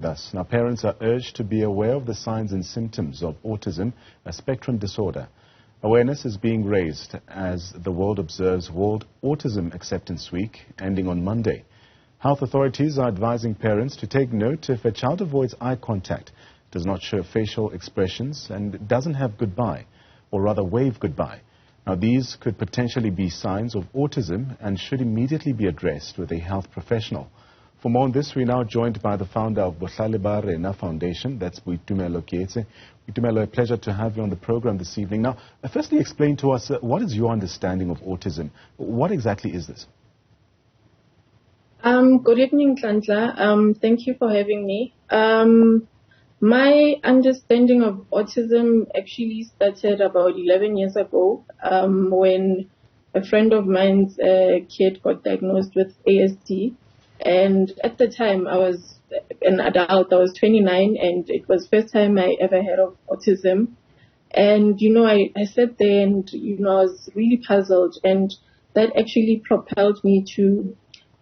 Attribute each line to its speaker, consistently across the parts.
Speaker 1: Thus, now parents are urged to be aware of the signs and symptoms of autism, a spectrum disorder. Awareness is being raised as the world observes World Autism Acceptance Week, ending on Monday. Health authorities are advising parents to take note if a child avoids eye contact, does not show facial expressions, and doesn't have goodbye, or rather wave goodbye. Now, these could potentially be signs of autism and should immediately be addressed with a health professional. For more on this, we're now joined by the founder of Bohlale Ba Rena Foundation, that's Boitumelo Keetse. Boitumelo, a pleasure to have you on the program this evening. Now, firstly, explain to us, what is your understanding of autism? What exactly is this?
Speaker 2: Good evening, Tlantla. Thank you for having me. My understanding of autism actually started about 11 years ago, when a friend of mine's kid got diagnosed with ASD. And at the time, I was an adult. I was 29, and it was the first time I ever heard of autism. And, I sat there and, I was really puzzled. And that actually propelled me to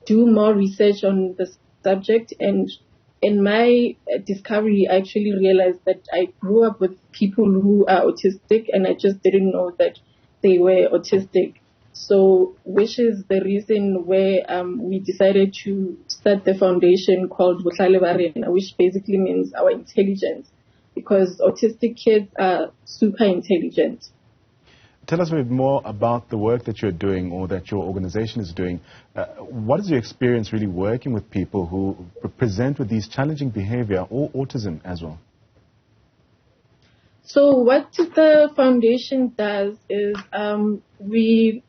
Speaker 2: do more research on the subject. And in my discovery, I actually realized that I grew up with people who are autistic, and I just didn't know that they were autistic. So, which is the reason where we decided to start the foundation called Bohlale Ba Rena, which basically means our intelligence, because autistic kids are super intelligent.
Speaker 1: Tell us a bit more about the work that you're doing, or that your organization is doing. What is your experience really working with people who present with these challenging behavior or autism as well?
Speaker 2: So what the foundation does is we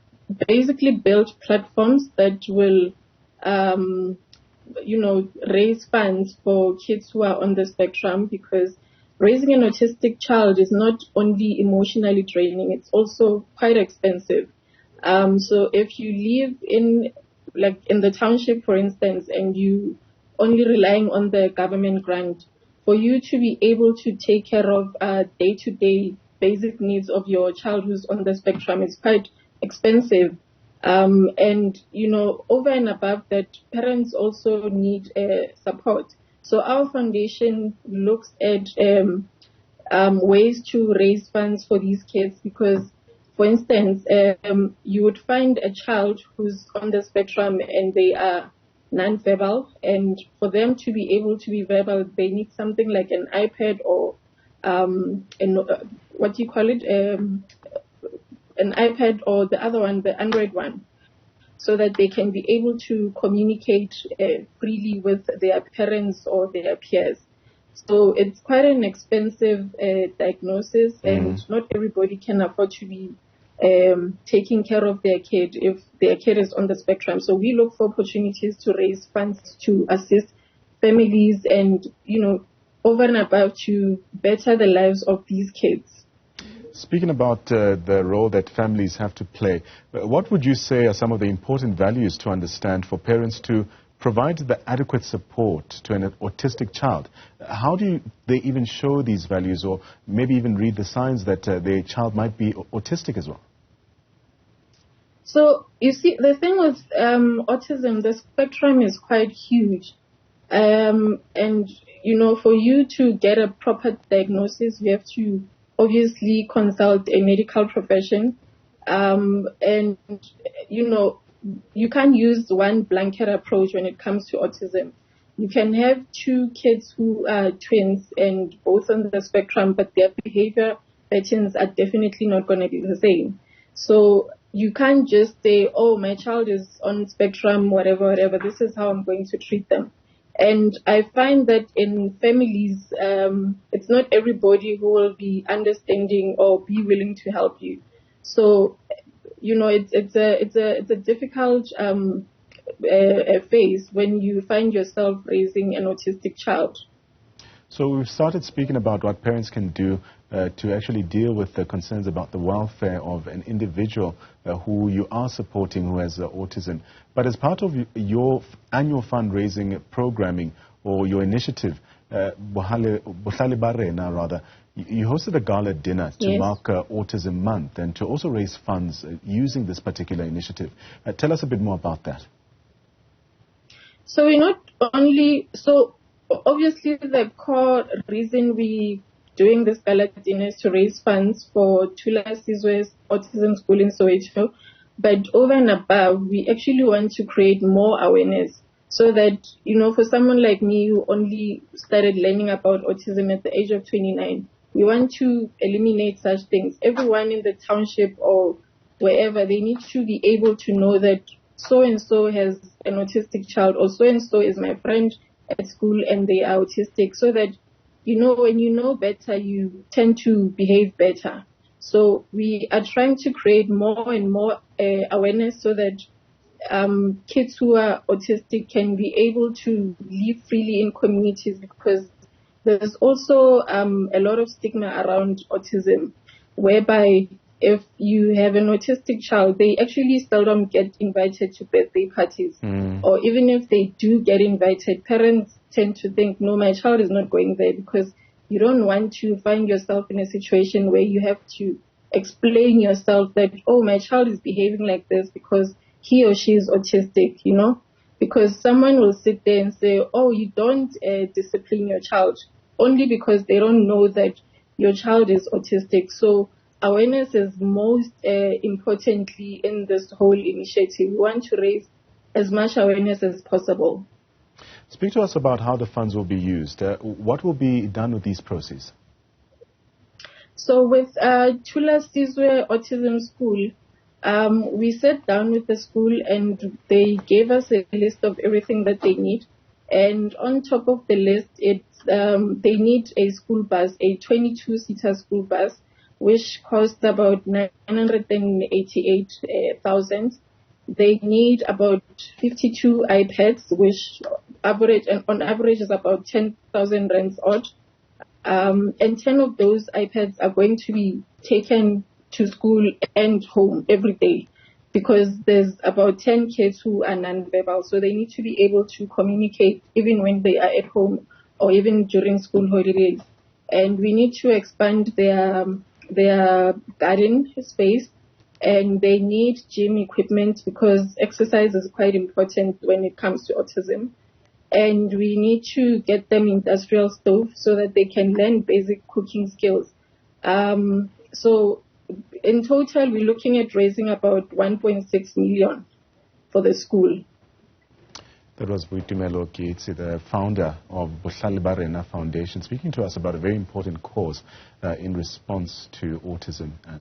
Speaker 2: basically build platforms that will, raise funds for kids who are on the spectrum, because raising an autistic child is not only emotionally draining, it's also quite expensive. So if you live in the township, for instance, and you only relying on the government grant, for you to be able to take care of day-to-day basic needs of your child who's on the spectrum is quite expensive. And, over and above that, parents also need support. So our foundation looks at ways to raise funds for these kids, because, for instance, you would find a child who's on the spectrum and they are non-verbal, and for them to be able to be verbal, they need something like an iPad or an iPad, or the other one, the Android one, so that they can be able to communicate freely with their parents or their peers. So it's quite an expensive diagnosis, and not everybody can afford to be taking care of their kid if their kid is on the spectrum. So we look for opportunities to raise funds to assist families and, over and above, to better the lives of these kids.
Speaker 1: Speaking about the role that families have to play, what would you say are some of the important values to understand for parents to provide the adequate support to an autistic child? How do they even show these values, or maybe even read the signs that their child might be autistic as well?
Speaker 2: So, you see, the thing with autism, the spectrum is quite huge. And, for you to get a proper diagnosis, you have to obviously consult a medical profession. And, you can't use one blanket approach when it comes to autism. You can have two kids who are twins and both on the spectrum, but their behavior patterns are definitely not going to be the same. So you can't just say, oh, my child is on spectrum, whatever, this is how I'm going to treat them. And I find that in families, it's not everybody who will be understanding or be willing to help you. So, it's a difficult phase when you find yourself raising an autistic child.
Speaker 1: So we've started speaking about what parents can do to actually deal with the concerns about the welfare of an individual who you are supporting who has autism. But as part of your annual fundraising programming or your initiative, Bohlale Ba Rena, rather, you hosted a gala dinner to mark Autism Month and to also raise funds using this particular initiative. Tell us a bit more about that.
Speaker 2: So we're not only, obviously the core reason we doing this gala dinner is to raise funds for Thula Sizwe's Autism School in Soweto. But over and above, we actually want to create more awareness so that, for someone like me who only started learning about autism at the age of 29, we want to eliminate such things. Everyone in the township or wherever, they need to be able to know that so-and-so has an autistic child, or so-and-so is my friend at school and they are autistic, so that, when you know better, you tend to behave better. So we are trying to create more and more awareness so that kids who are autistic can be able to live freely in communities, because there's also a lot of stigma around autism, whereby if you have an autistic child, they actually seldom get invited to birthday parties. Or even if they do get invited, parents tend to think, no, my child is not going there, because you don't want to find yourself in a situation where you have to explain yourself that, oh, my child is behaving like this because he or she is autistic, because someone will sit there and say, oh, you don't discipline your child, only because they don't know that your child is autistic. So awareness is most importantly in this whole initiative. We want to raise as much awareness as possible.
Speaker 1: Speak to us about how the funds will be used. What will be done with these proceeds?
Speaker 2: So with Thula Sizwe Autism School, we sat down with the school and they gave us a list of everything that they need. And on top of the list, they need a school bus, a 22-seater school bus, which costs about 988,000. They need about 52 iPads, which on average is about 10,000 rands odd. And 10 of those iPads are going to be taken to school and home every day, because there's about 10 kids who are nonverbal, so they need to be able to communicate even when they are at home or even during school holidays. And we need to expand their garden space, and they need gym equipment because exercise is quite important when it comes to autism. And we need to get them industrial stove so that they can learn basic cooking skills. So in total, we're looking at raising about 1.6 million for the school.
Speaker 1: That was Boitumelo Keetse, the founder of Bohlale Ba Rena Foundation, speaking to us about a very important cause in response to autism.